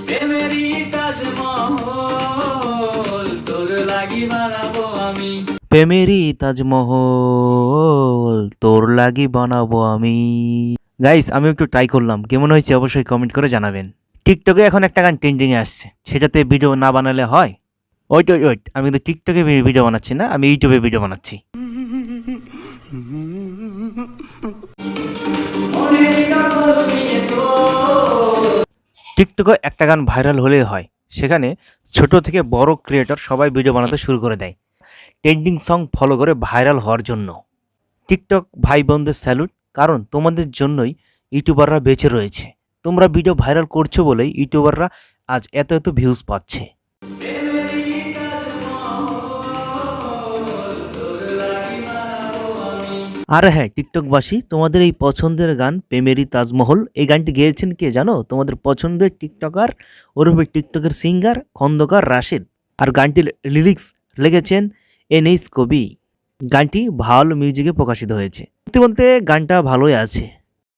প্রেমেরই তাজমহল তোর লাগি বানাবো আমি। প্রেমেরই তাজমহল তোর লাগি বানাবো আমি। গাইস, আমি একটু ট্রাই করলাম, কেমন হয়েছে অবশ্যই কমেন্ট করে জানাবেন। টিকটকে এখন একটা গান ট্রেন্ডিং এ আসছে, সেটাতে ভিডিও না বানালে হয়? ওয়েট ওয়েট ওয়েট, আমি কিন্তু টিকটকে ভিডিও বানাচ্ছি না, আমি ইউটিউবে ভিডিও বানাচ্ছি। মনের দখল নিয়ে তোর। টিকটকে একটা গান ভাইরাল হলেই হয়, সেখানে ছোট থেকে বড় ক্রিয়েটর সবাই ভিডিও বানাতে শুরু করে দেয় ট্রেন্ডিং সং ফলো করে ভাইরাল হওয়ার জন্য। টিকটক ভাই বোনদের স্যালুট, কারণ তোমাদের জন্যই ইউটিউবাররা বেঁচে রয়েছে। তোমরা ভিডিও ভাইরাল করছো বলেই ইউটিউবাররা আজ এত এত ভিউজ পাচ্ছে। প্রেমেরই তাজমহল তোর লাগি বানাবো আমি। আর হ্যাঁ টিকটকবাসী, তোমাদের এই পছন্দের গান প্রেমেরই তাজমহল, এই গানটি গেয়েছেন কে জানো? তোমাদের পছন্দের টিকটকার, ওরূপে টিকটকের সিঙ্গার খন্দকার রাশেদ। আর গানটির লিরিক্স লিখেছেন এনএস কবি। গানটি ভালো মিউজিকে প্রকাশিত হয়েছে। সত্যি বলতে গানটা ভালোই আছে।